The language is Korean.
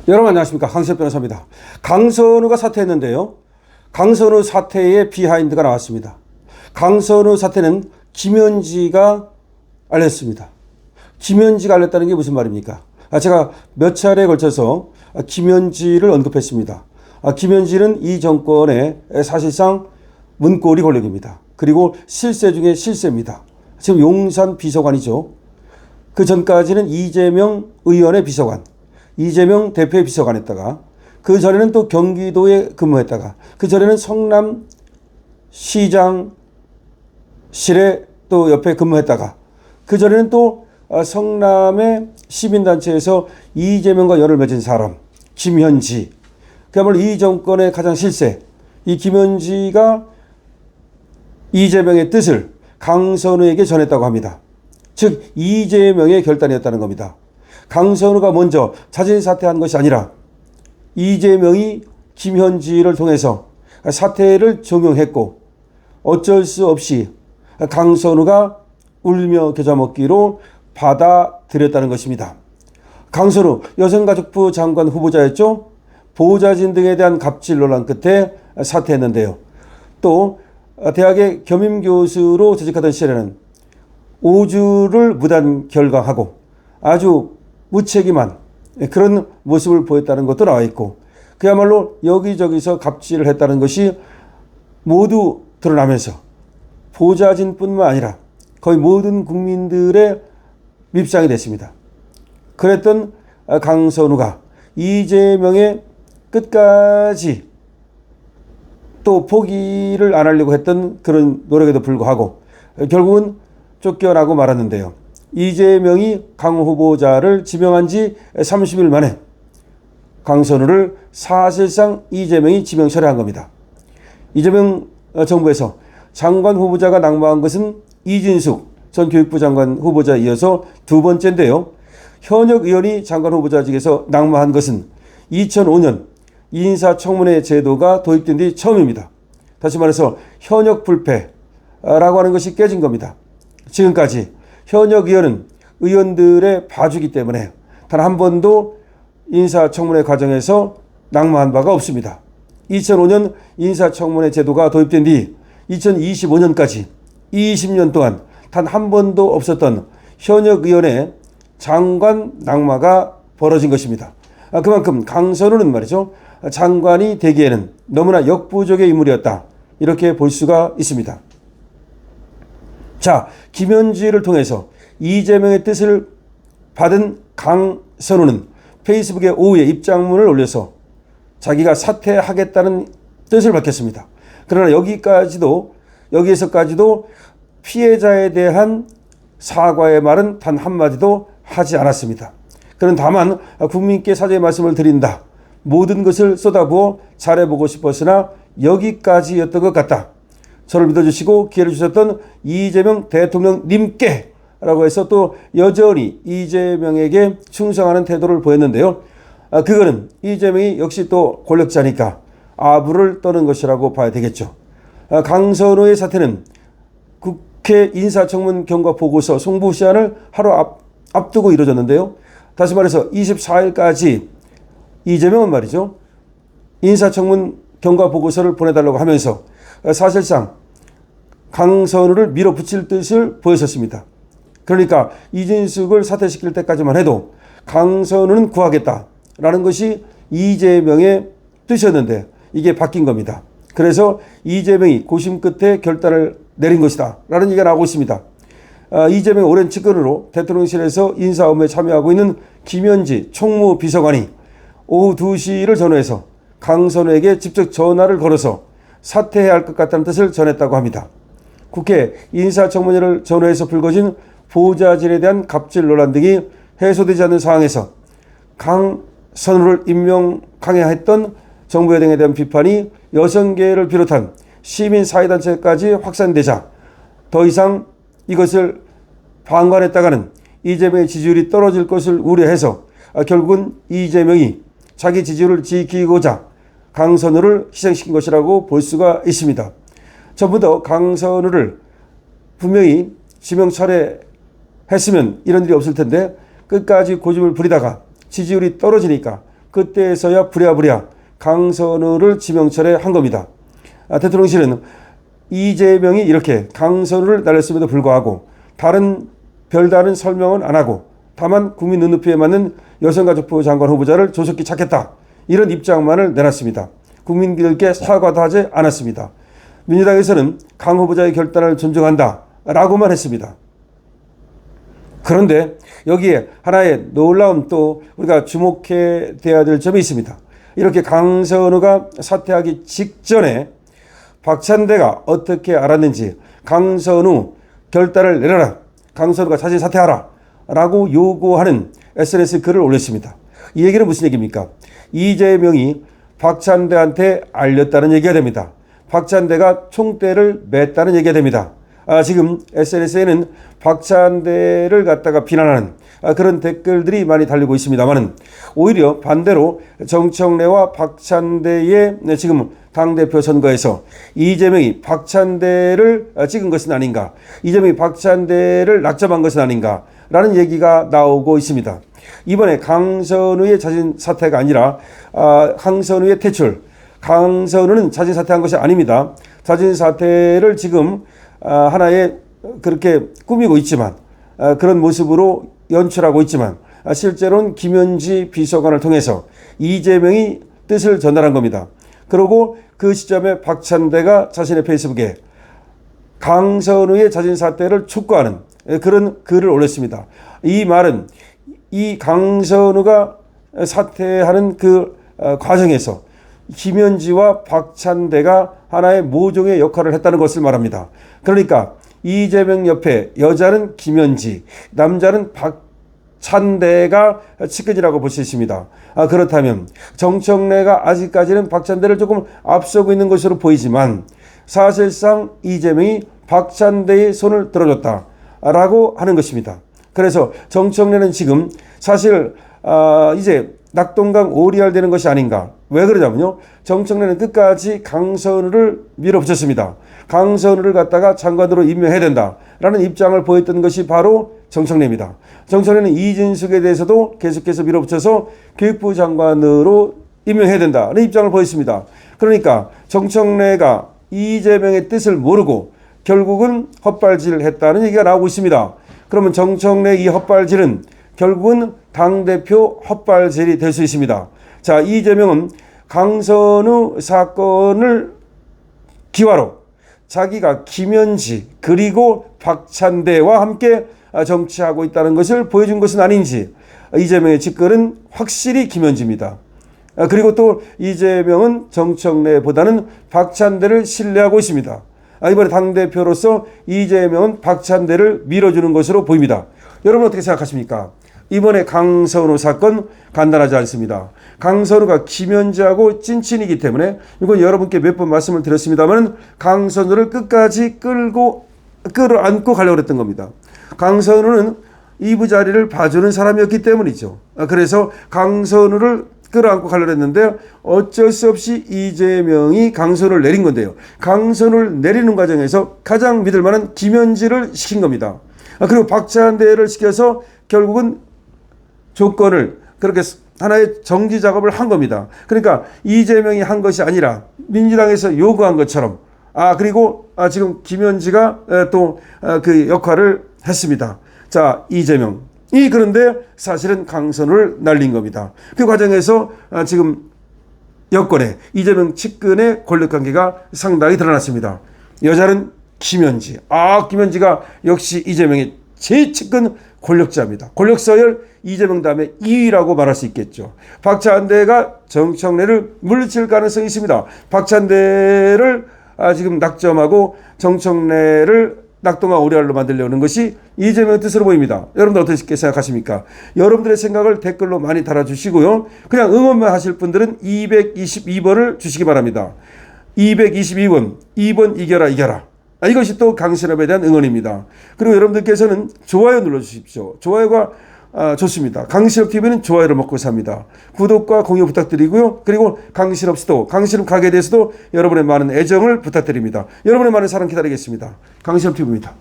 여러분 안녕하십니까, 강시엽 변호사입니다. 강선우가 사퇴했는데요, 강선우 사퇴의 비하인드가 나왔습니다. 강선우 사퇴는 김현지가 알렸습니다. 김현지가 알렸다는 게 무슨 말입니까? 제가 몇 차례에 걸쳐서 김현지를 언급했습니다. 김현지는 이 정권의 사실상 문고리 권력입니다. 그리고 실세 중에 실세입니다. 지금 용산 비서관이죠. 그 전까지는 이재명 의원의 비서관, 이재명 대표의 비서관 했다가, 그 전에는 또 경기도에 근무했다가, 그 전에는 성남시장실에 또 옆에 근무했다가, 그 전에는 또 성남의 시민단체에서 이재명과 연을 맺은 사람 김현지, 그야말로 이 정권의 가장 실세, 이 김현지가 이재명의 뜻을 강선우에게 전했다고 합니다. 즉 이재명의 결단이었다는 겁니다. 강선우가 먼저 자진 사퇴한 것이 아니라 이재명이 김현지를 통해서 사퇴를 종용했고, 어쩔 수 없이 강선우가 울며 겨자 먹기로 받아들였다는 것입니다. 강선우 여성가족부 장관 후보자였죠. 보좌진 등에 대한 갑질 논란 끝에 사퇴했는데요. 또 대학의 겸임교수로 재직하던 시절에는 5주를 무단 결강하고 아주 무책임한 그런 모습을 보였다는 것도 나와 있고, 그야말로 여기저기서 갑질을 했다는 것이 모두 드러나면서 보좌진뿐만 아니라 거의 모든 국민들의 밉상이 됐습니다. 그랬던 강선우가 이재명의 끝까지 또 포기를 안 하려고 했던 그런 노력에도 불구하고 결국은 쫓겨나고 말았는데요. 이재명이 강 후보자를 지명한 지 30일 만에 강선우를 사실상 이재명이 지명 철회한 겁니다. 이재명 정부에서 장관 후보자가 낙마한 것은 이진숙 전 교육부 장관 후보자에 이어서 두 번째인데요. 현역 의원이 장관 후보자직에서 낙마한 것은 2005년 인사청문회 제도가 도입된 뒤 처음입니다. 다시 말해서 현역 불패라고 하는 것이 깨진 겁니다. 지금까지 현역 의원은 의원들의 봐주기 때문에 단 한 번도 인사청문회 과정에서 낙마한 바가 없습니다. 2005년 인사청문회 제도가 도입된 뒤 2025년까지 20년 동안 단 한 번도 없었던 현역 의원의 장관 낙마가 벌어진 것입니다. 그만큼 강선우는 말이죠, 장관이 되기에는 너무나 역부족의 인물이었다, 이렇게 볼 수가 있습니다. 자, 김현지를 통해서 이재명의 뜻을 받은 강선우는 페이스북에 오후에 입장문을 올려서 자기가 사퇴하겠다는 뜻을 밝혔습니다. 그러나 여기에서까지도 피해자에 대한 사과의 말은 단 한마디도 하지 않았습니다. 그는 다만 국민께 사죄의 말씀을 드린다, 모든 것을 쏟아부어 잘해보고 싶었으나 여기까지였던 것 같다, 저를 믿어주시고 기회를 주셨던 이재명 대통령님께 라고 해서 또 여전히 이재명에게 충성하는 태도를 보였는데요. 그거는 이재명이 역시 또 권력자니까 아부를 떠는 것이라고 봐야 되겠죠. 강선우의 사태는 국회 인사청문 경과 보고서 송부 시한을 하루 앞두고 이루어졌는데요. 다시 말해서 24일까지 이재명은 말이죠, 인사청문 경과 보고서를 보내달라고 하면서 사실상 강선우를 밀어붙일 뜻을 보였었습니다. 그러니까 이진숙을 사퇴시킬 때까지만 해도 강선우는 구하겠다라는 것이 이재명의 뜻이었는데 이게 바뀐 겁니다. 그래서 이재명이 고심 끝에 결단을 내린 것이다 라는 얘기가 나오고 있습니다. 이재명의 오랜 측근으로 대통령실에서 인사 업무에 참여하고 있는 김현지 총무비서관이 오후 2시를 전후해서 강선우에게 직접 전화를 걸어서 사퇴해야 할 것 같다는 뜻을 전했다고 합니다. 국회 인사청문회를 전후해서 불거진 보좌진에 대한 갑질 논란 등이 해소되지 않는 상황에서 강선우를 임명 강행했던 정부 여당에 대한 비판이 여성계를 비롯한 시민사회단체까지 확산되자 더 이상 이것을 방관했다가는 이재명의 지지율이 떨어질 것을 우려해서 결국은 이재명이 자기 지지율을 지키고자 강선우를 희생시킨 것이라고 볼 수가 있습니다. 전부터 강선우를 분명히 지명 철회했으면 이런 일이 없을 텐데 끝까지 고집을 부리다가 지지율이 떨어지니까 그때서야 부랴부랴 강선우를 지명철에 한 겁니다. 대통령실은 이재명이 이렇게 강선우를 날렸음에도 불구하고 별다른 설명은 안 하고 다만 국민 눈높이에 맞는 여성가족부 장관 후보자를 조속히 찾겠다, 이런 입장만을 내놨습니다. 국민들께 사과도 하지 않았습니다. 민주당에서는 강 후보자의 결단을 존중한다 라고만 했습니다. 그런데 여기에 하나의 놀라운 또 우리가 주목해야 될 점이 있습니다. 이렇게 강선우가 사퇴하기 직전에 박찬대가 어떻게 알았는지 강선우 결단을 내려라, 강선우가 자진 사퇴하라 라고 요구하는 SNS 글을 올렸습니다. 이 얘기는 무슨 얘기입니까? 이재명이 박찬대한테 알렸다는 얘기가 됩니다. 박찬대가 총대를 맸다는 얘기가 됩니다. 지금 SNS에는 박찬대를 갖다가 비난하는 그런 댓글들이 많이 달리고 있습니다만, 오히려 반대로 정청래와 박찬대의 지금 당대표 선거에서 이재명이 박찬대를 찍은 것은 아닌가, 이재명이 박찬대를 낙점한 것은 아닌가 라는 얘기가 나오고 있습니다. 이번에 강선우의 자진 사퇴가 아니라 강선우의 퇴출, 강선우는 자진 사퇴한 것이 아닙니다. 자진 사퇴를 지금 하나의 그렇게 꾸미고 있지만, 그런 모습으로 연출하고 있지만, 실제로는 김현지 비서관을 통해서 이재명이 뜻을 전달한 겁니다. 그리고 그 시점에 박찬대가 자신의 페이스북에 강선우의 자진 사퇴를 촉구하는 그런 글을 올렸습니다. 이 말은 이 강선우가 사퇴하는 그 과정에서 김현지와 박찬대가 하나의 모종의 역할을 했다는 것을 말합니다. 그러니까 이재명 옆에 여자는 김현지, 남자는 박찬대가 측근이라고 볼 수 있습니다. 그렇다면 정청래가 아직까지는 박찬대를 조금 앞서고 있는 것으로 보이지만, 사실상 이재명이 박찬대의 손을 들어줬다라고 하는 것입니다. 그래서 정청래는 지금 사실 이제 낙동강 오리알 되는 것이 아닌가. 왜 그러냐면요, 정청래는 끝까지 강선우를 밀어붙였습니다. 강선우를 갖다가 장관으로 임명해야 된다라는 입장을 보였던 것이 바로 정청래입니다. 정청래는 이진숙에 대해서도 계속해서 밀어붙여서 교육부 장관으로 임명해야 된다는 입장을 보였습니다. 그러니까 정청래가 이재명의 뜻을 모르고 결국은 헛발질을 했다는 얘기가 나오고 있습니다. 그러면 정청래 이 헛발질은 결국은 당대표 헛발질이 될 수 있습니다. 자, 이재명은 강선우 사건을 기화로 자기가 김현지 그리고 박찬대와 함께 정치하고 있다는 것을 보여준 것은 아닌지, 이재명의 직권은 확실히 김현지입니다. 그리고 또 이재명은 정청래보다는 박찬대를 신뢰하고 있습니다. 이번에 당대표로서 이재명은 박찬대를 밀어주는 것으로 보입니다. 여러분 어떻게 생각하십니까? 이번에 강선우 사건 간단하지 않습니다. 강선우가 김현지하고 찐친이기 때문에 이건 여러분께 몇 번 말씀을 드렸습니다만, 강선우를 끝까지 끌어안고 가려고 했던 겁니다. 강선우는 이부 자리를 봐주는 사람이었기 때문이죠. 그래서 강선우를 끌어안고 가려고 했는데 어쩔 수 없이 이재명이 강선우를 내린 건데요. 강선우를 내리는 과정에서 가장 믿을 만한 김현지를 시킨 겁니다. 그리고 박찬대를 시켜서 결국은 조건을 그렇게 하나의 정지 작업을 한 겁니다. 그러니까 이재명이 한 것이 아니라 민주당에서 요구한 것처럼, 그리고 지금 김현지가 또 그 역할을 했습니다. 자, 이재명이 그런데 사실은 강선우를 날린 겁니다. 그 과정에서 지금 여권에 이재명 측근의 권력관계가 상당히 드러났습니다. 여자는 김현지. 김현지가 역시 이재명의 제측근 권력자입니다. 권력서열 이재명 다음에 2위라고 말할 수 있겠죠. 박찬대가 정청래를 물리칠 가능성이 있습니다. 박찬대를 지금 낙점하고 정청래를 낙동강 오리알로 만들려는 것이 이재명의 뜻으로 보입니다. 여러분들 어떻게 생각하십니까? 여러분들의 생각을 댓글로 많이 달아주시고요. 그냥 응원만 하실 분들은 222번을 주시기 바랍니다. 222번, 2번 이겨라 이겨라. 이것이 또 강신업에 대한 응원입니다. 그리고 여러분들께서는 좋아요 눌러주십시오. 좋아요가 좋습니다. 강신업TV는 좋아요를 먹고 삽니다. 구독과 공유 부탁드리고요. 그리고 강신업 수도, 강신업 가게에 대해서도 여러분의 많은 애정을 부탁드립니다. 여러분의 많은 사랑 기다리겠습니다. 강신업TV입니다.